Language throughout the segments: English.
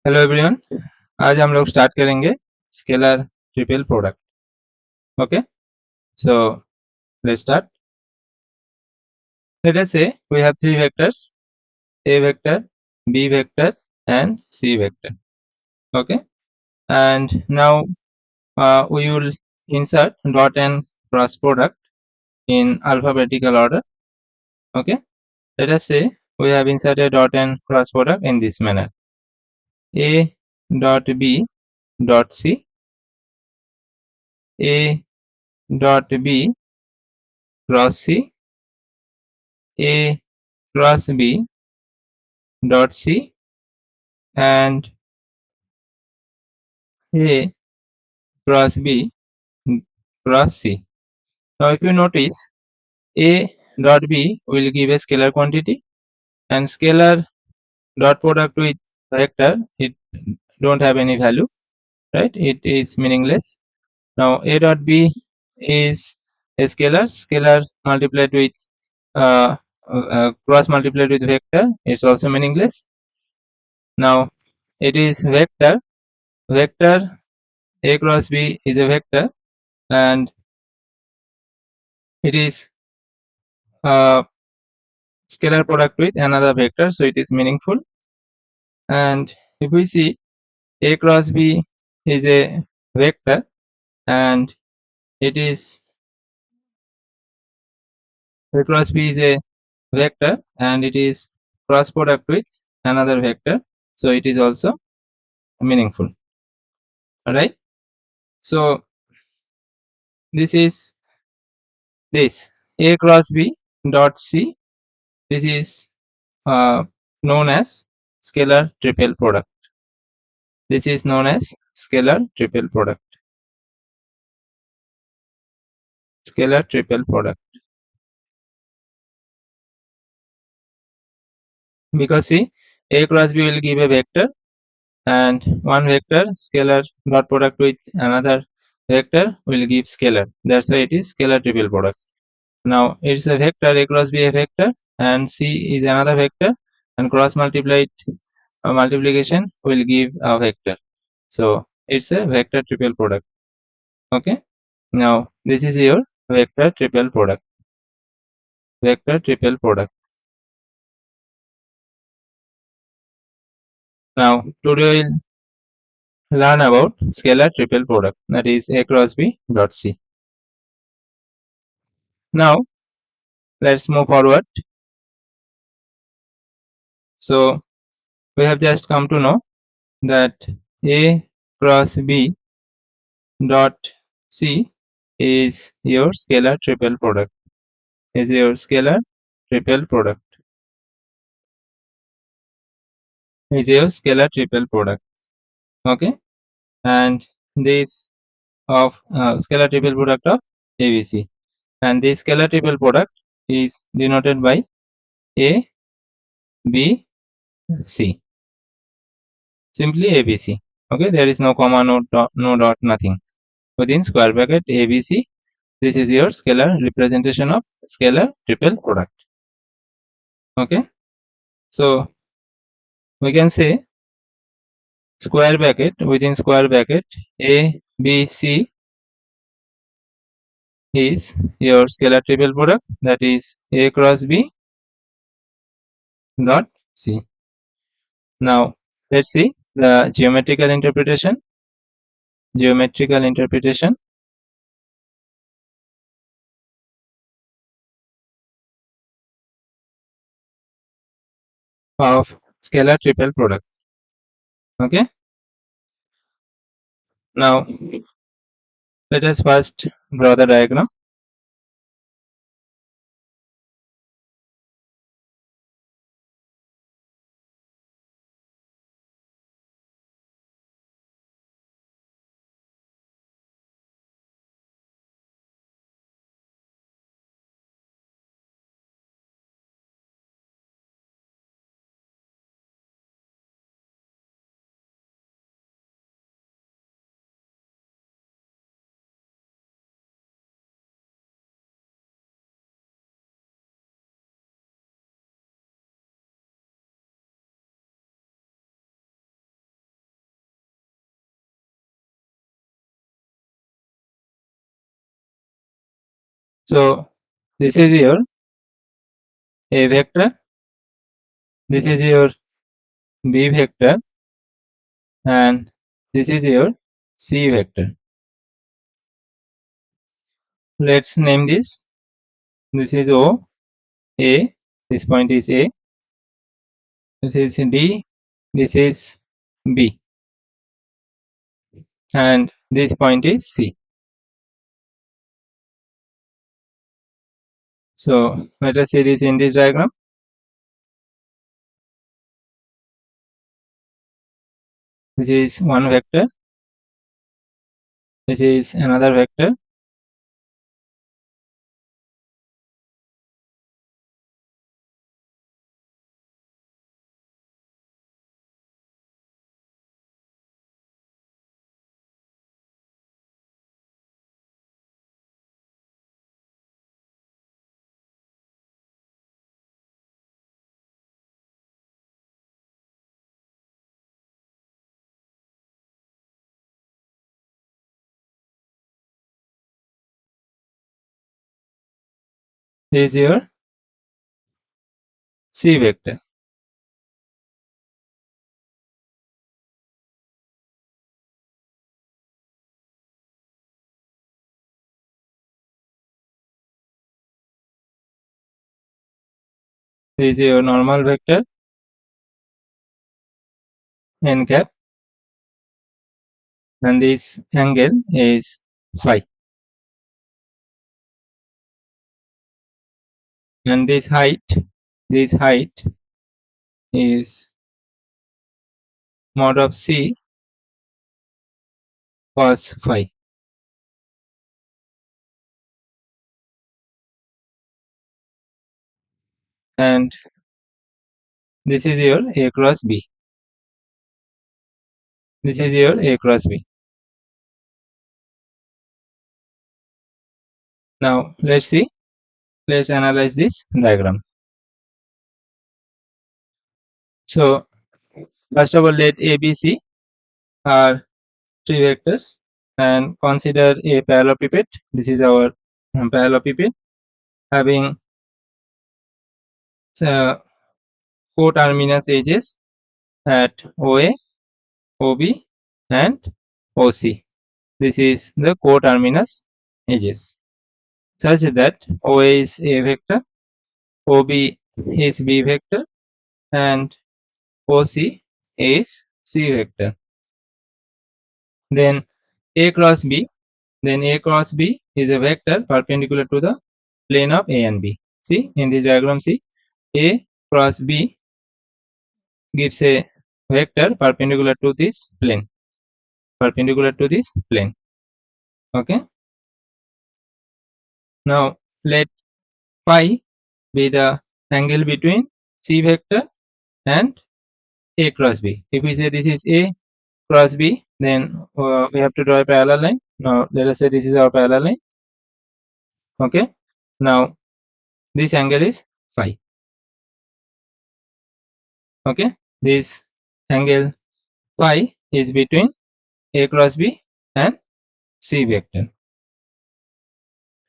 Hello everyone. आज हम लोग स्टार्ट करेंगे scalar triple product. Okay, so let's start. Let us से we have three vectors: a vector, b vector and c vector. Okay, and now we will insert dot and cross product in alphabetical order. Okay, let us say we have inserted dot and cross product in this manner: a dot b dot c, a dot b cross c, a cross b dot c, and a cross b cross c. Now if you notice, a dot b will give a scalar quantity, and scalar dot product with vector, it don't have any value, right? It is meaningless. Now a dot b is a scalar multiplied with cross multiplied with vector, it's also meaningless. Now it is vector a cross b is a vector, and it is scalar product with another vector, so it is meaningful. And if we see, a cross b is a vector, and it is a cross b is a vector and it is cross product with another vector, so it is also meaningful. All right, so this is this a cross b dot c. This is known as scalar triple product. This is known as scalar triple product. Scalar triple product. Because see, a cross b will give a vector, and one vector scalar dot product with another vector will give scalar. That's why it is scalar triple product. Now it's a vector, a cross b a vector, and c is another vector, and cross multiplied multiplication will give a vector. So it's a vector triple product. Okay. Now this is your vector triple product. Vector triple product. Now today we'll learn about scalar triple product, that is a cross b dot c. Now let's move forward. So we have just come to know that a cross b dot c is your scalar triple product. Is your scalar triple product. Is your scalar triple product. Okay, and this of scalar triple product of ABC, and this scalar triple product is denoted by A, B, C. Simply ABC. Okay, there is no comma, no dot, nothing. Within square bracket ABC, this is your scalar representation of scalar triple product. Okay, so we can say square bracket, within square bracket A, B, C is your scalar triple product, that is A cross B dot C. Now let's see the geometrical interpretation. Geometrical interpretation of scalar triple product. Okay, now let us first draw the diagram. So this is your A vector, this is your B vector, and this is your C vector. Let's name this. This is O, A, this point is A, this is D, this is B, and this point is C. So let us see this in this diagram. This is one vector, this is another vector, this is your C vector. This is your normal vector n cap, and this angle is phi, and this height is mod of C cos phi, and this is your A cross B. This is your A cross B. Now let's analyze this diagram. So first of all, let A, B, C are three vectors, and consider a parallelepiped. This is our parallelepiped having coterminous edges at OA, OB, and OC. This is the coterminous edges, such that OA is A vector, OB is B vector, and OC is C vector. Then A cross B is a vector perpendicular to the plane of A and B. See in this diagram, see A cross B gives a vector perpendicular to this plane. Okay. Now let phi be the angle between C vector and A cross B. If we say this is A cross B, then we have to draw a parallel line. Now let us say this is our parallel line. Okay. Now this angle is phi. Okay. This angle phi is between A cross B and C vector.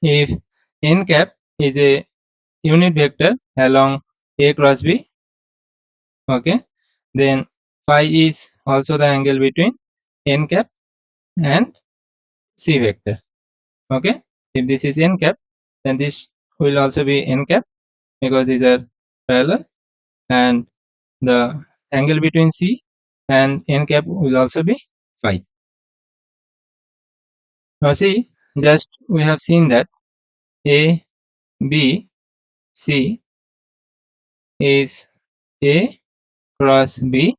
If n cap is a unit vector along A cross B, okay, then phi is also the angle between n cap and C vector. Okay, if this is n cap, then this will also be n cap because these are parallel, and the angle between C and n cap will also be phi. Now see, just we have seen that A, B, C is A cross B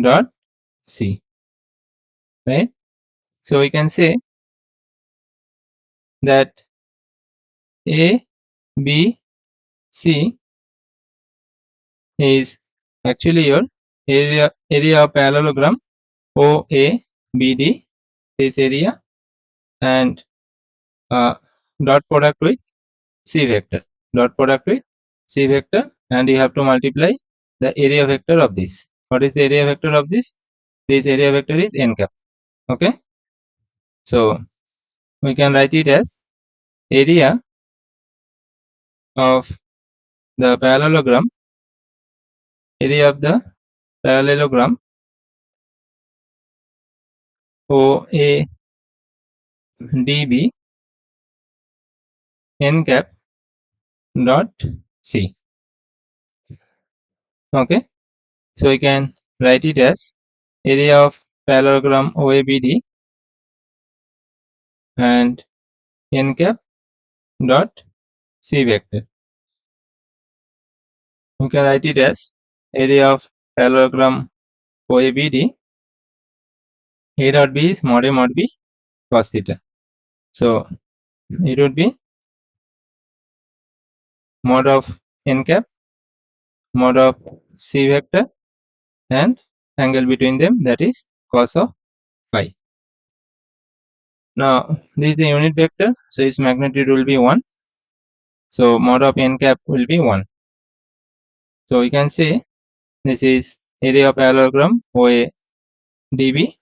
dot C, right? So we can say that A, B, C is actually your area of parallelogram OABD, this area, and dot product with C vector, and you have to multiply the area vector of this. What is the area vector of this? This area vector is n cap. Okay, so we can write it as area of the parallelogram, area of the parallelogram OADB n cap dot C. Okay, so we can write it as area of parallelogram OABD and n cap dot C vector. We can write it as area of parallelogram OABD. A dot B is mod A mod B cos theta. So it would be mod of n cap mod of C vector and angle between them, that is cos of phi. Now this is a unit vector, so its magnitude will be 1. So mod of n cap will be 1. So we can say this is area of parallelogram OA dB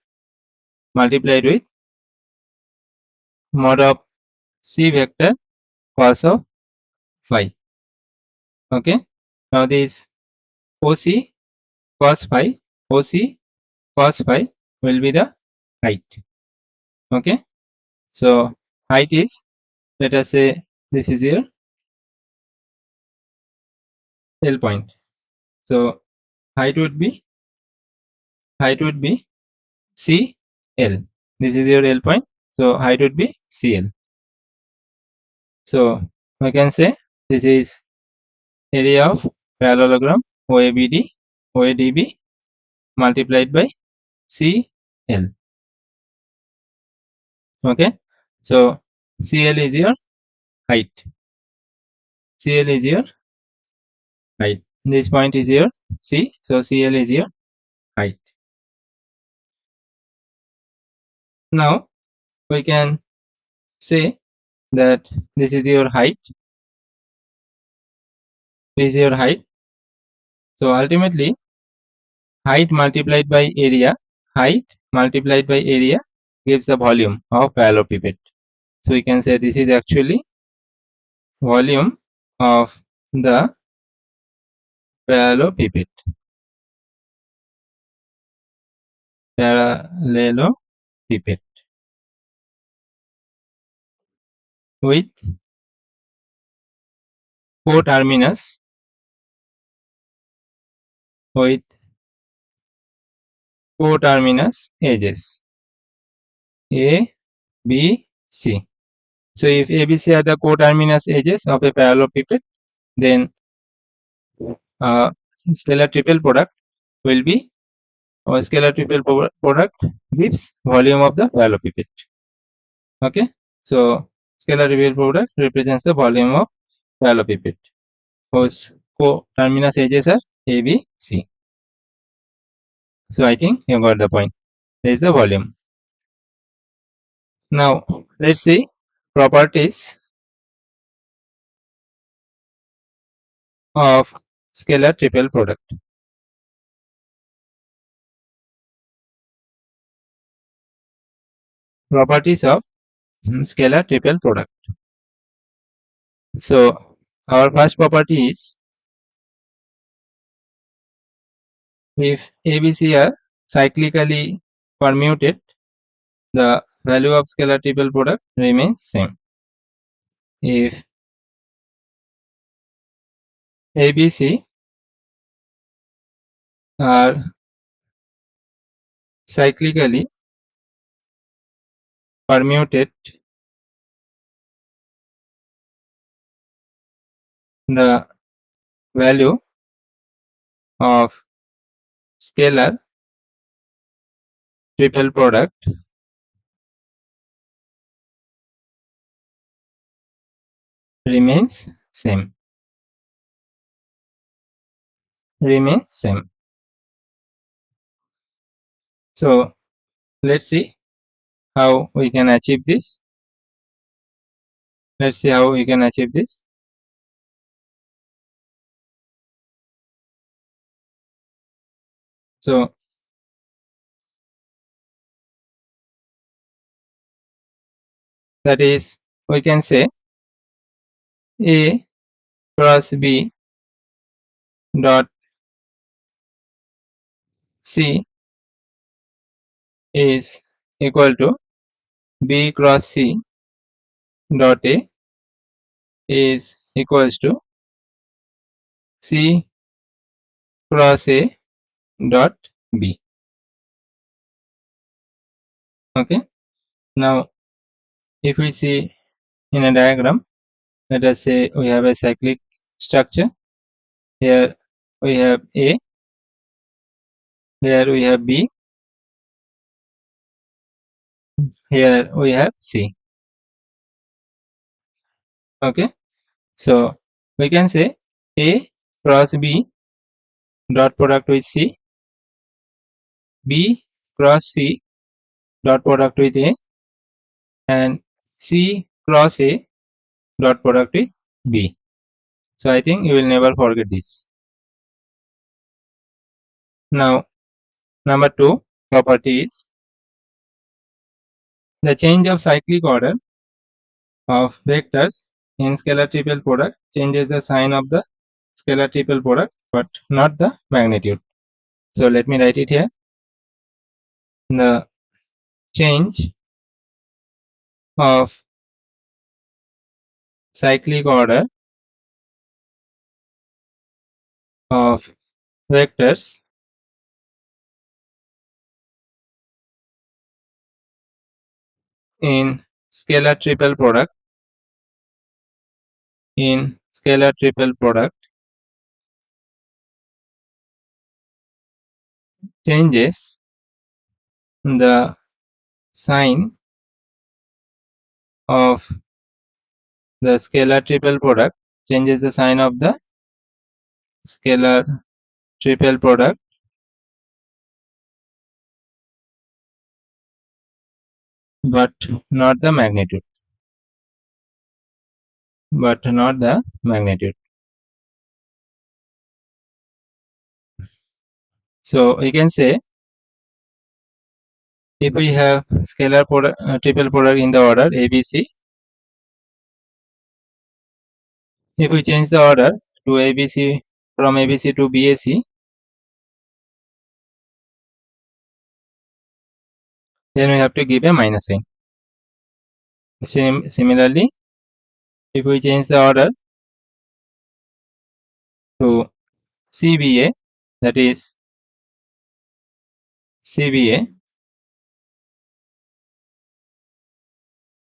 multiplied with mod of C vector cos of phi. Okay. Now this OC cos phi, OC cos phi will be the height. Okay. So height is, let us say this is your L point. So height would be CL. This is your L point. So height would be CL. So we can say this is area of parallelogram OADB multiplied by CL. Okay. So CL is your height. CL is your height. This point is your C. So CL is your height. Now we can say that this is your height. This is your height. So ultimately height multiplied by area gives the volume of parallelepiped. So we can say this is actually volume of the parallelepiped. Parallelepiped with coterminous edges A, B, C. So if A, B, C are the coterminous edges of a parallelepiped, then scalar triple product will be, or scalar triple product gives volume of the parallelepiped. Okay, so scalar triple product represents the volume of parallelepiped whose coterminous edges are A, B, C. So I think you got the point. There is the volume. Now let's see properties of scalar triple product. Properties of scalar triple product. So our first property is, if ABC are cyclically permuted, the value of scalar triple product remains same. If ABC are cyclically permuted, the value of scalar triple product remains same. So let's see how we can achieve this. So that is, we can say A cross B dot C is equal to B cross C dot A is equals to C cross A dot B. Okay. Now, if we see in a diagram, let us say we have a cyclic structure. Here we have A, here we have B, here we have C. Okay. So, we can say A cross B dot product with C, B cross C dot product with A, and C cross A dot product with B. So I think you will never forget this. Now, number 2 property is the change of cyclic order of vectors in scalar triple product changes the sign of the scalar triple product but not the magnitude. So let me write it here. The change of cyclic order of vectors in scalar triple product changes the sign of the scalar triple product changes the sign of the scalar triple product but not the magnitude. So we can say if we have scalar product, triple product in the order ABC, if we change the order to ABC from ABC to BAC, then we have to give a minus sign. Similarly, if we change the order to CBA, that is CBA,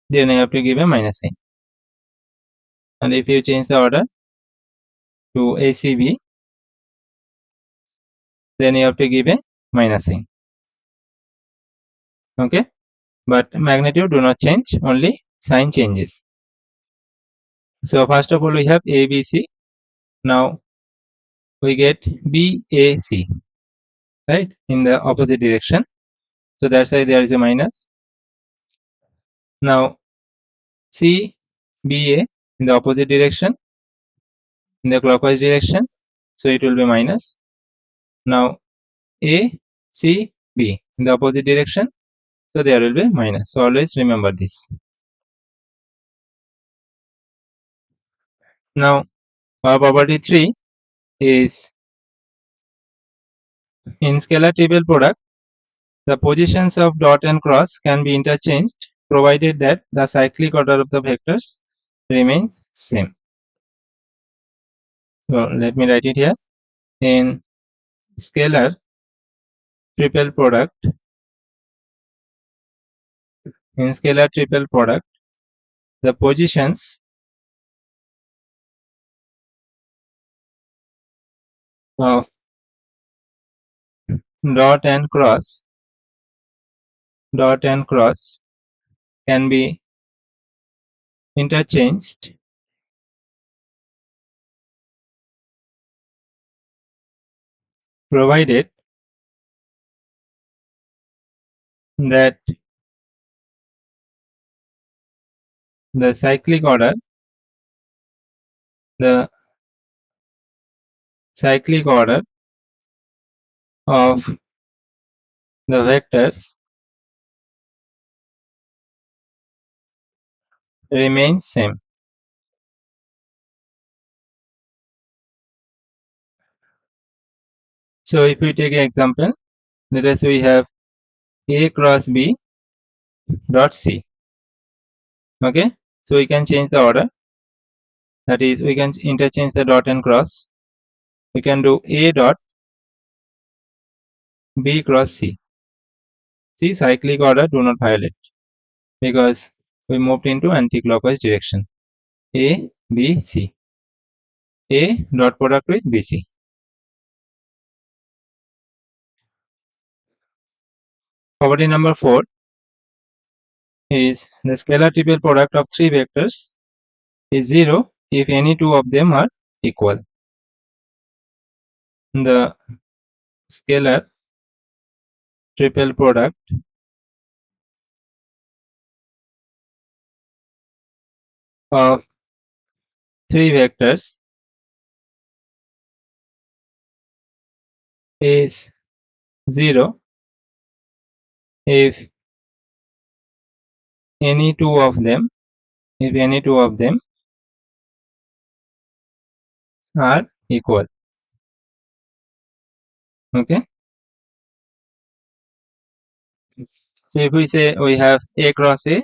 then we have to give a minus sign. And if you change the order to ACB, then you have to give a minus sign. Okay, but magnitude do not change, only sign changes. So first of all we have ABC. Now we get BAC, right, in the opposite direction. So that's why there is a minus. Now CBA in the opposite direction, in the clockwise direction, so it will be minus. Now ACB in the opposite direction, so there will be minus. So always remember this. Now our property 3 is in scalar triple product, the positions of dot and cross can be interchanged provided that the cyclic order of the vectors remains same. So let me write it here. In scalar triple product, the positions of dot and cross can be interchanged provided that the cyclic order of the vectors remains same. So if we take an example, let us say we have A cross B dot C. Okay, so we can change the order. That is, we can interchange the dot and cross. We can do A dot B cross C. See, cyclic order do not violate because we moved into anti-clockwise direction. A, B, C. A dot product with BC. Property number 4 is the scalar triple product of three vectors is 0 if any two of them are equal. The scalar triple product of three vectors is 0 if any two of them are equal. Okay, so if we say we have A cross A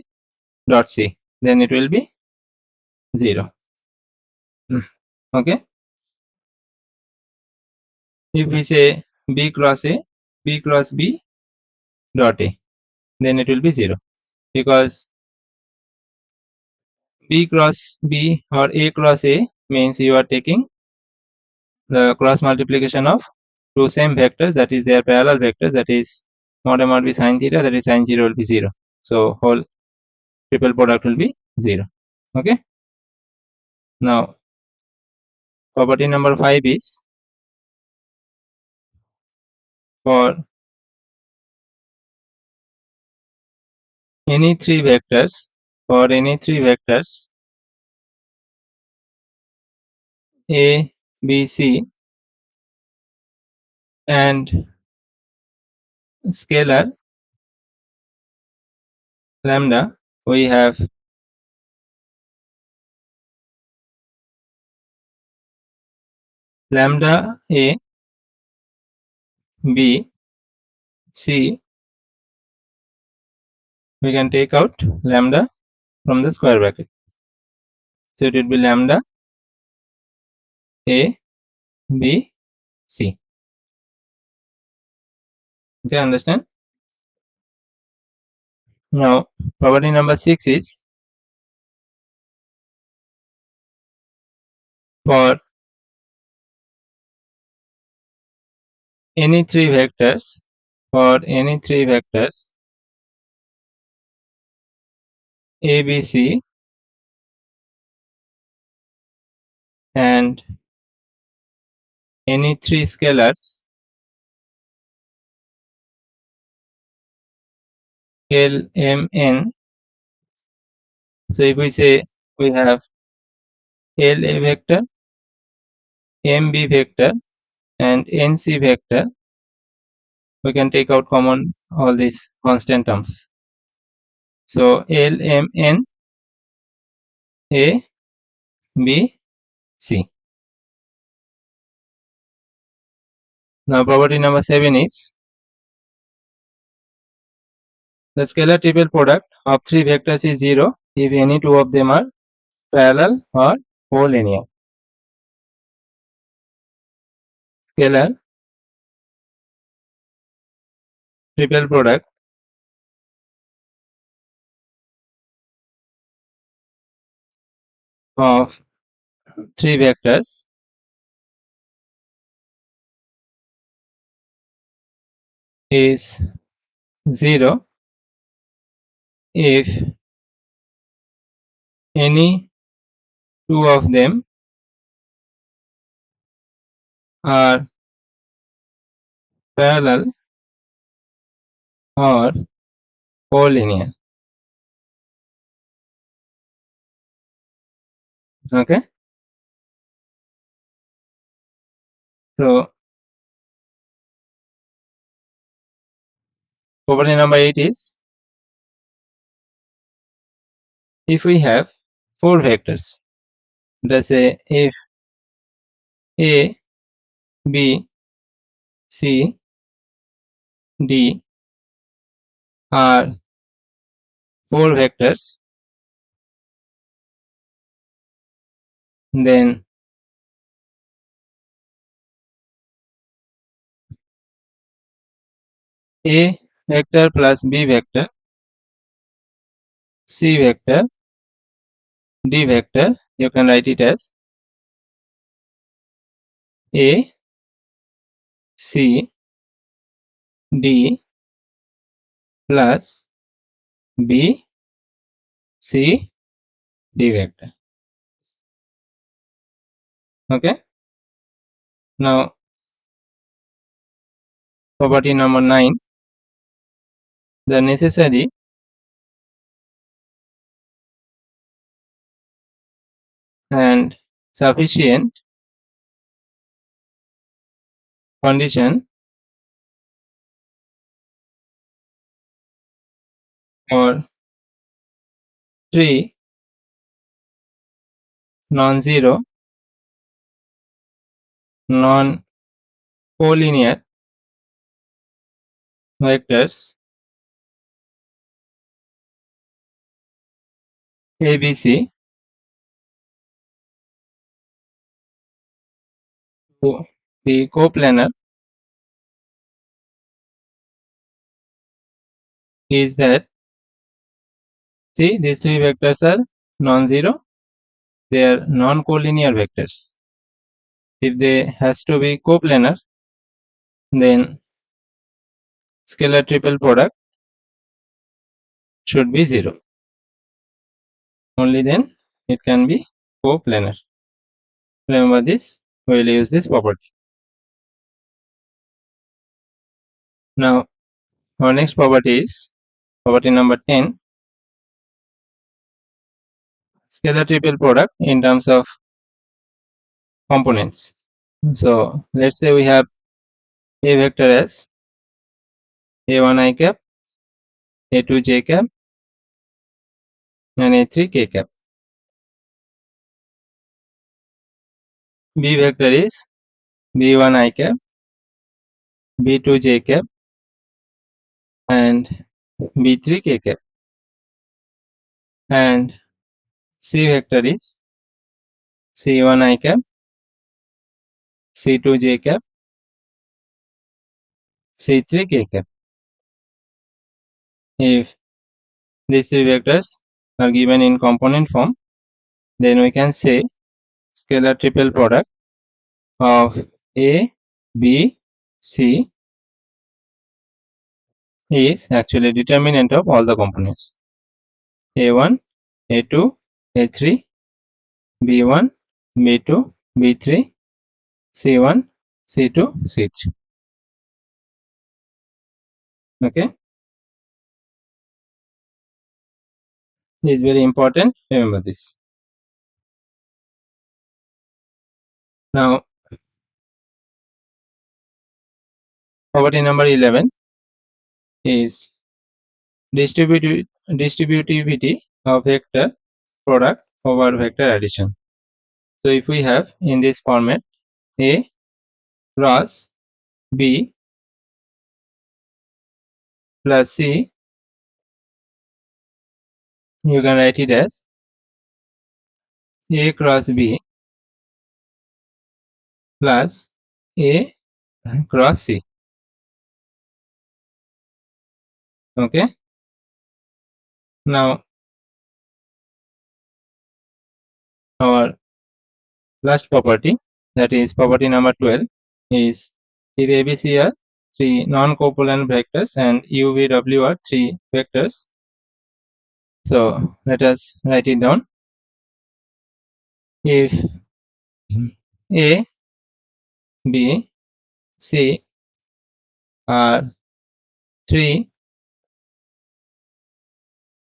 dot C, then it will be 0. Okay, if we say B cross A, B cross B dot A, then it will be 0 because B cross B or A cross A means you are taking the cross multiplication of two same vectors, that is their parallel vectors, that is mod A mod B sin theta, that is sin 0 will be 0. So whole triple product will be 0. Okay, now property number 5 is for any three vectors A, B, C and scalar lambda, we have lambda A, B, C. We can take out lambda from the square bracket. So it will be lambda A, B, C. Okay, understand? Now, property number 6 is for any three vectors, A, B, C and any three scalars L, M, N. So if we say we have L A vector, M B vector and N C vector, we can take out common all these constant terms. So L, M, N, A, B, C. Now property number 7 is the scalar triple product of three vectors is 0 if any two of them are parallel or collinear. Scalar triple product of three vectors is 0 if any two of them are parallel or collinear. Okay, so property number 8 is if we have four vectors, let's say if A, B, C, D are 4 vectors, then A vector plus B vector, C vector, D vector, you can write it as A, C, D plus B, C, D vector. Okay. Now property number 9, the necessary and sufficient condition for 3 non-zero, non-collinear vectors ABC to be coplanar is that, see, these 3 vectors are non-zero, they are non-collinear vectors. If they has to be coplanar, then scalar triple product should be 0. Only then it can be coplanar. Remember this, we will use this property. Now our next property is property number 10, scalar triple product in terms of components. So let's say we have a vector as a1 I cap, a2 j cap, and a3 k cap. B vector is b1 I cap, b2 j cap, and b3 k cap. And C vector is c1 I cap, c2 j cap, c3 k cap. If these 3 vectors are given in component form, then we can say scalar triple product of A, B, C is actually determinant of all the components. A1, A2, A3, B1, B2, B3, C1, C2, C3. Okay. This is very important. Remember this. Now, property number 11 is distributivity of vector product over vector addition. So if we have in this format A cross B plus C, you can write it as A cross B plus A cross C. Okay. Now our last property, that is property number 12, is if ABC are 3 non-covalent vectors and UVW are 3 vectors. So let us write it down. If A, B, C are 3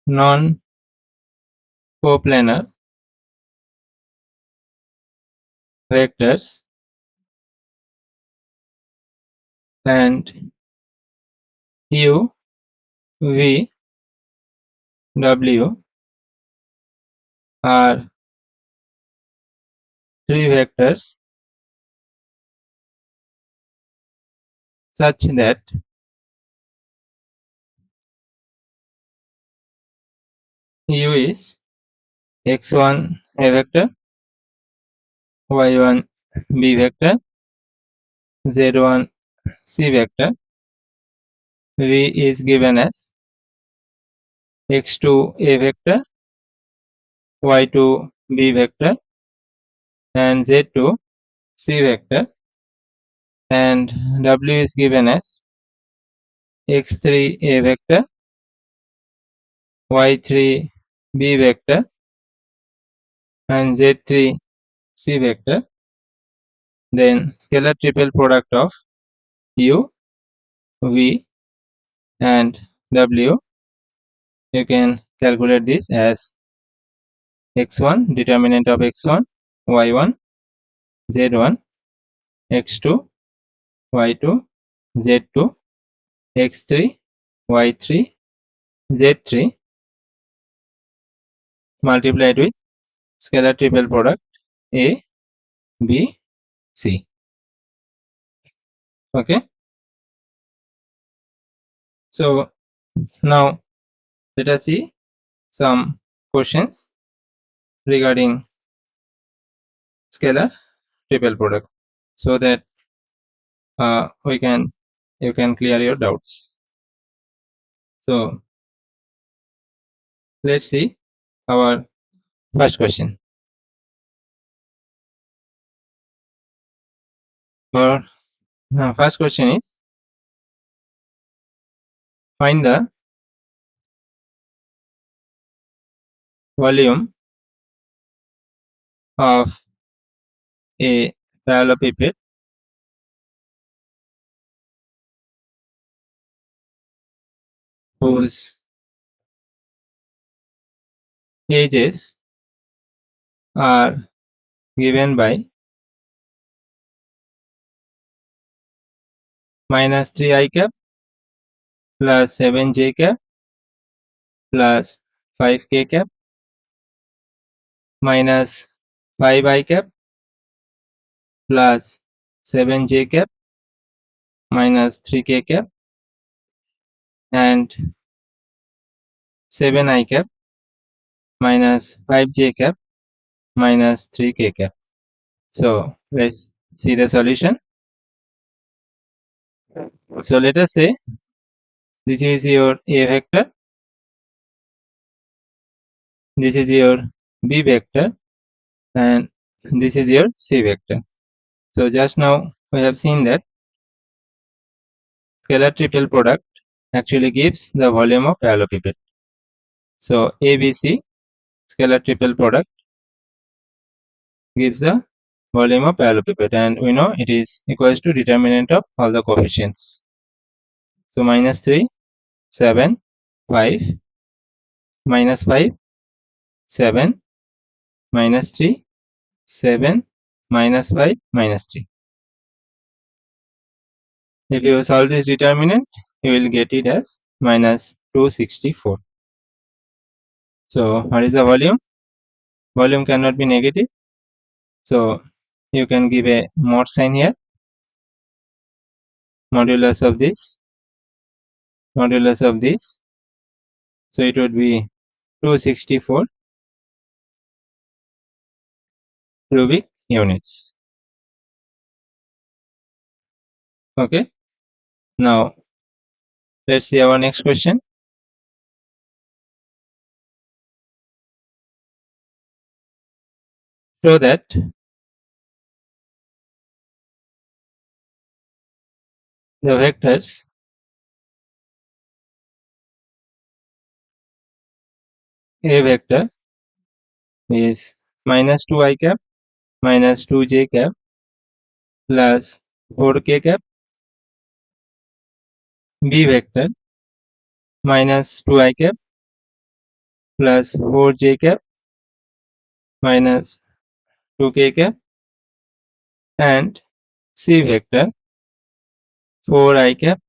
non-coplanar vectors and U, V, W are 3 vectors such that U is x1 a vector, y1 b vector, z1 c vector. V is given as x2 a vector, y2 b vector, and z2 c vector, and W is given as x3 a vector, y3 b vector, and z3 c vector. Then scalar triple product of U, V, and W, you can calculate this as x1 determinant of x1, y1, z1, x2, y2, z2, x3, y3, z3 multiplied with scalar triple product A, B, C. Okay. So now let us see some questions regarding scalar triple product so that you can clear your doubts. So let's see our first question. Our first question is, find the volume of a parallelepiped whose edges are given by minus 3 I cap plus 7 j cap plus 5 k cap minus 5 I cap plus 7 j cap minus 3 k cap and 7 I cap minus 5 j cap minus 3 k cap. So let's see the solution. So let us say this is your A vector, this is your B vector, and this is your C vector. So just now we have seen that scalar triple product actually gives the volume of parallelepiped. So ABC scalar triple product gives the volume of parallelepiped, and we know it is equals to determinant of all the coefficients. So minus 3, 7, 5, minus 5, 7, minus 3, 7, minus 5, minus 3. If you solve this determinant, you will get it as minus 264. So what is the volume? Volume cannot be negative. So you can give a mod sign here. Modulus of this. Modulus of this. So it would be 264 cubic units. Okay. Now let's see our next question. Show that the vectors A vector is minus 2 I cap minus 2 j cap plus 4 k cap, B vector minus 2 I cap plus 4 j cap minus 2 k cap, and C vector 4 I cap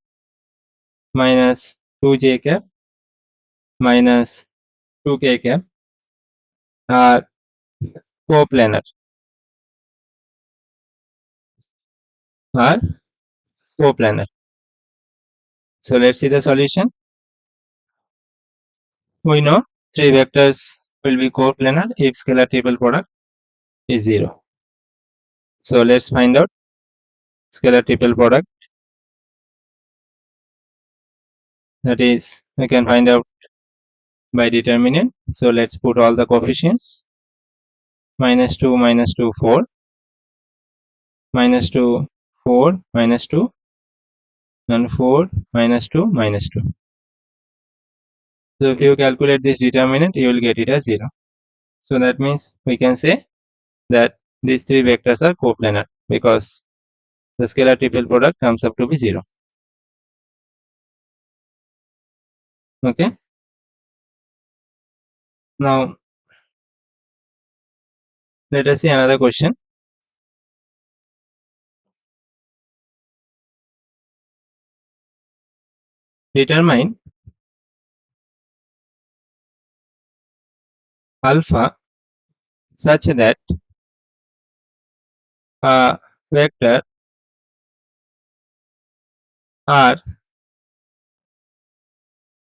minus 2 j cap minus 2 k cap are coplanar. Are coplanar. So let's see the solution. We know three vectors will be coplanar if scalar triple product is 0. So let's find out scalar triple product. That is, we can find out by determinant. So let's put all the coefficients. -2, -2, 4, -2, 4, -2, and 4, -2, -2. So if you calculate this determinant, you will get it as 0. So that means we can say that these three vectors are coplanar because the scalar triple product comes up to be 0. Okay. Now let us see another question. Determine alpha such that a vector R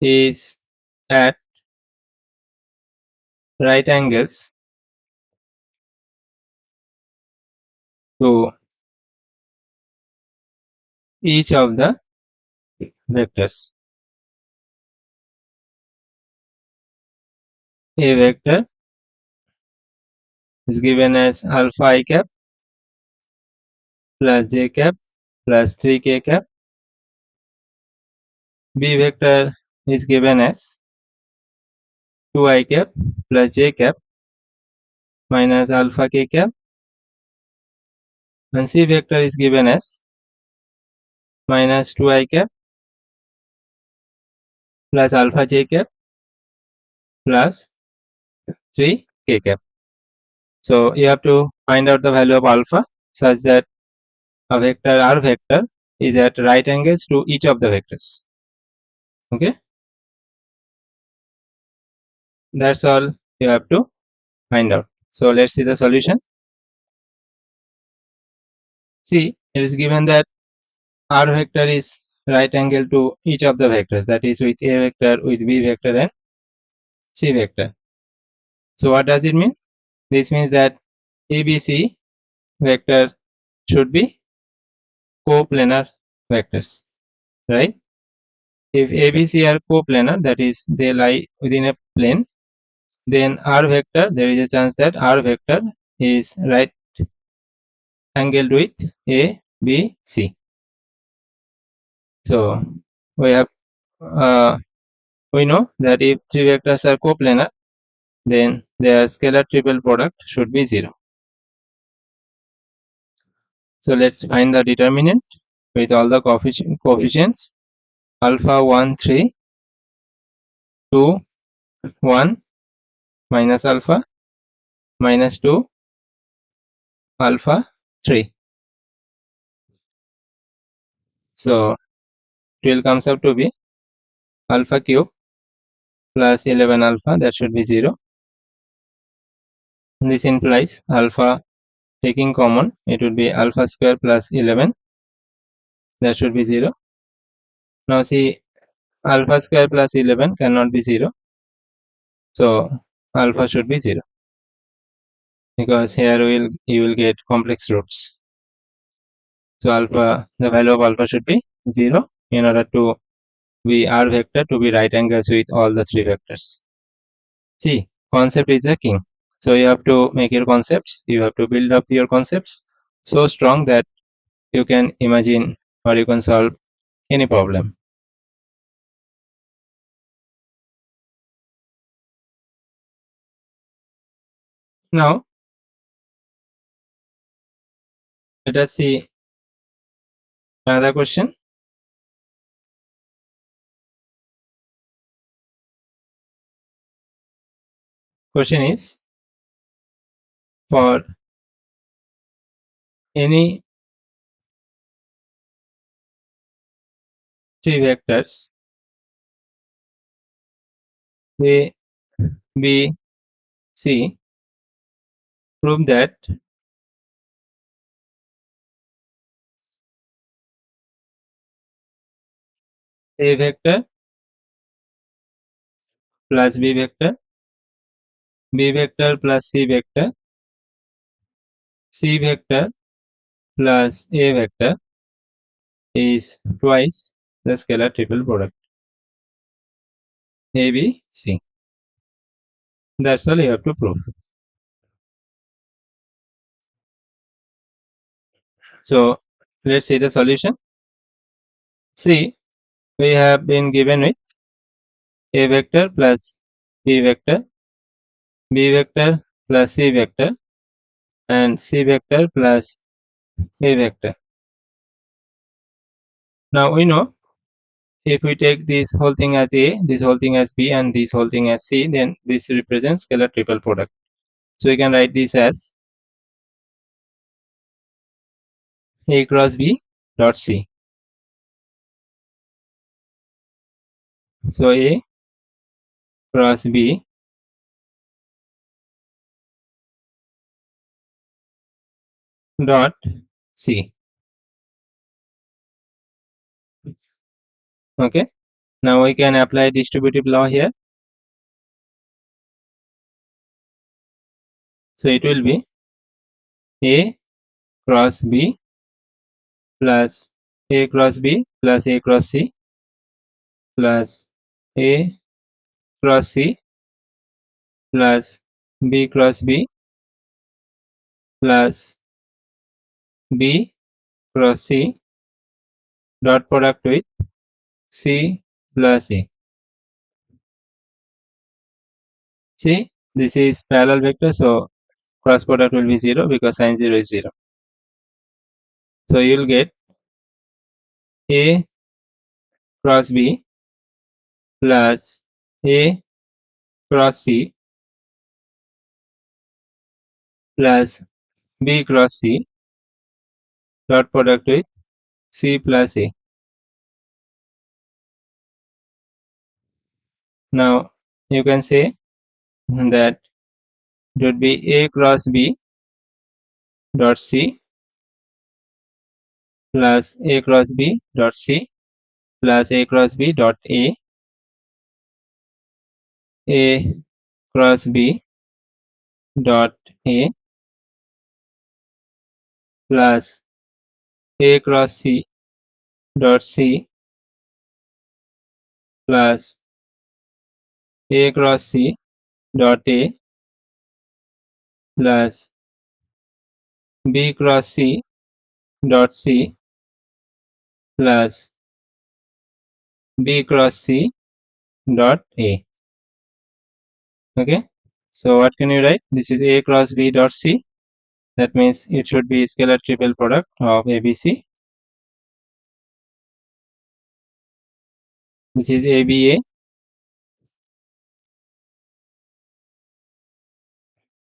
is at right angles to each of the vectors. A vector is given as alpha I cap plus j cap plus 3k cap. B vector is given as 2I cap plus j cap minus alpha k cap, and C vector is given as minus 2I cap plus alpha j cap plus 3k cap. So you have to find out the value of alpha such that a vector R vector is at right angles to each of the vectors. Okay, that's all you have to find out. So let's see the solution. See, it is given that R vector is right angle to each of the vectors, that is with A vector, with B vector and C vector. So what does it mean? This means that ABC vector should be coplanar vectors, right? If ABC are coplanar, that is they lie within a plane, then R vector, there is a chance that R vector is right angled with A, B, C. So we have we know that if three vectors are coplanar, then their scalar triple product should be 0. So let's find the determinant with all the coefficients. Alpha 1, 3, 2, 1, minus alpha, minus 2, alpha 3. So it will comes up to be alpha cube plus 11 alpha, that should be 0. This implies alpha taking common, it would be alpha square plus 11, that should be 0. Now see, alpha square plus 11 cannot be 0. So alpha should be 0 because here you will get complex roots. So alpha, the value of alpha should be 0 in order to be R vector to be right angles with all the three vectors. See, concept is a king. So you have to make your concepts, you have to build up your concepts so strong that you can imagine or you can solve any problem. Now let us see another question. Question is, for any three vectors A, B, C, prove that A vector plus B vector, B vector plus C vector, C vector plus A vector is twice the scalar triple product A, B, C. That's all you have to prove. So let's see the solution. See, we have been given with A vector plus B vector, B vector plus C vector, and C vector plus A vector. Now we know if we take this whole thing as A, this whole thing as B, and this whole thing as C, then this represents scalar triple product. So we can write this as A cross B dot C. So A cross B dot C. Okay. Now we can apply distributive law here. So it will be A cross B plus A cross B plus A cross C plus A cross C plus B cross B plus B cross C dot product with C plus A. See, this is parallel vector, so cross product will be 0 because sin 0 is 0. So you will get A cross B plus A cross C plus B cross C dot product with C plus A. Now you can say that it would be A cross B dot C plus A cross B dot C plus A cross B dot A cross B dot A plus A cross C dot C plus A cross C dot A plus B cross C dot C plus B cross C dot A. Okay. So what can you write? This is A cross B dot C. That means it should be scalar triple product of ABC. This is ABA.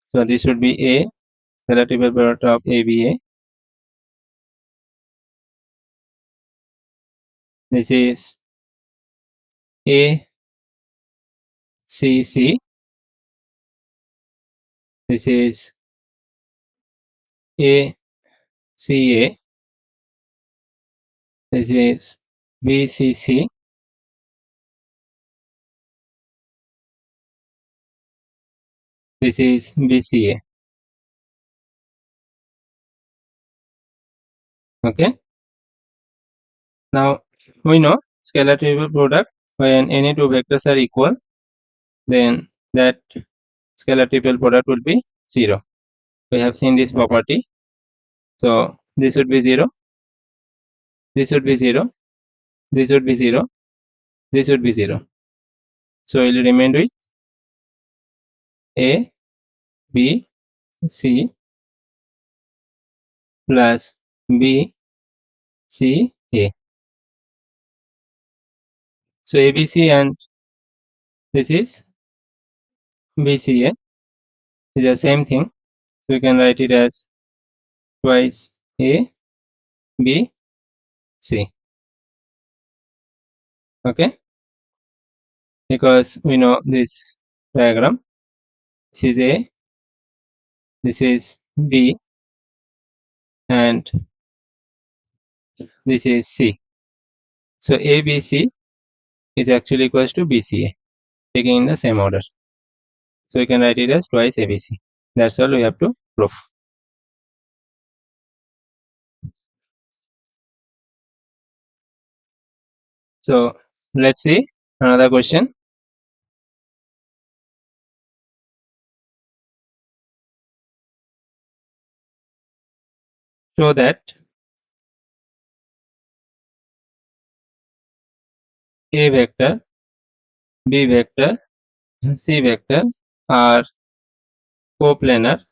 So this should be A scalar triple product of ABA. This is ACC. This is ACA. This is BCC. This is BCA. Okay. Now we know scalar triple product when any two vectors are equal, then that scalar triple product will be 0. We have seen this property. So this would be 0. This would be 0. This would be 0. This would be 0. So it will remain with A, B, C plus B, C, A. So ABC and this is BCA is the same thing. So we can write it as twice A, B, C. Okay. Because we know this diagram. This is A, this is B, and this is C. So ABC is actually equals to BCA, taking in the same order. So we can write it as twice ABC. That's all we have to prove. So let's see another question. Show that A vector, B vector, C vector are coplanar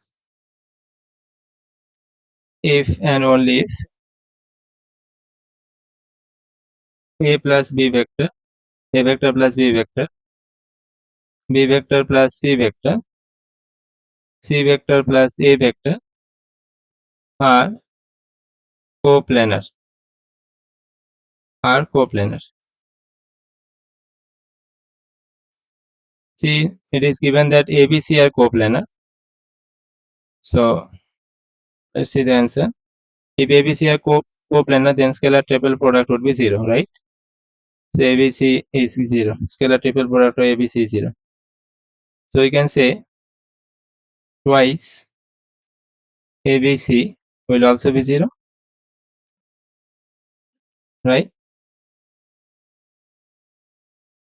if and only if A plus B vector, A vector plus B vector, B vector plus C vector, C vector plus A vector are coplanar. See, it is given that ABC are coplanar. So let's see the answer. If ABC are coplanar, then scalar triple product would be 0, right? So ABC is 0. Scalar triple product of ABC is 0. So you can say twice ABC will also be 0, right?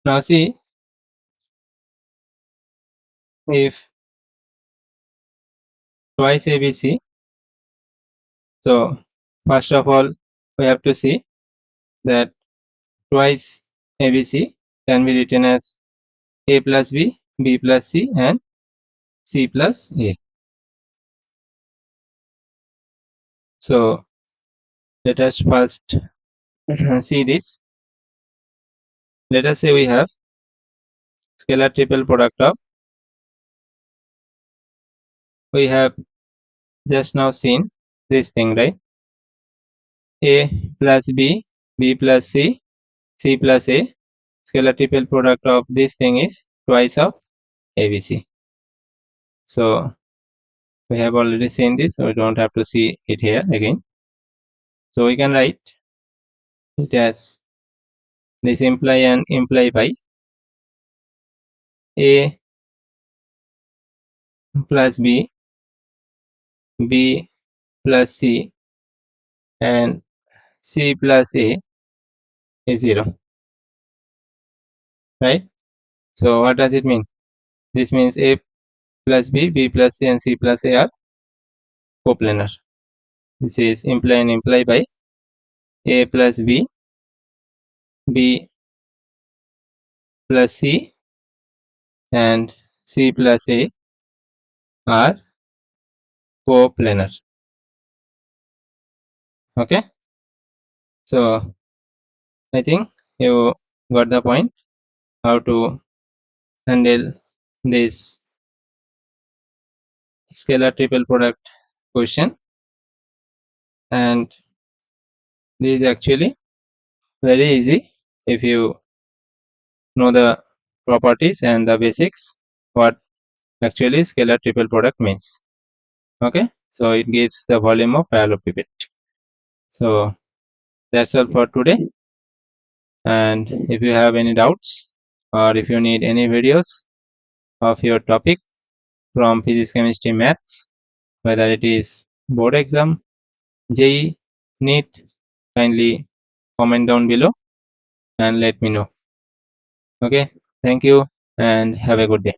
Now see, if twice ABC, so first of all we have to see that twice ABC can be written as A plus B, B plus C and C plus A. So let us first see this. Let us say we have scalar triple product of, we have just now seen this thing, right? A plus B, B plus C, C plus A. Scalar triple product of this thing is twice of ABC. So we have already seen this, so we don't have to see it here again. So we can write it as this imply and imply by A plus B, B plus C and C plus A is 0, right? So what does it mean? This means A plus B, B plus C and C plus A are coplanar. This is imply and imply by A plus B, B plus C and C plus A are coplanar. Okay, so I think you got the point how to handle this scalar triple product question, and this is actually very easy if you know the properties and the basics what actually scalar triple product means. Okay, so it gives the volume of parallelepiped. So that's all for today, and if you have any doubts or if you need any videos of your topic from physics, chemistry, maths, whether it is board exam, JEE, NEET, kindly comment down below and let me know. Okay, thank you and have a good day.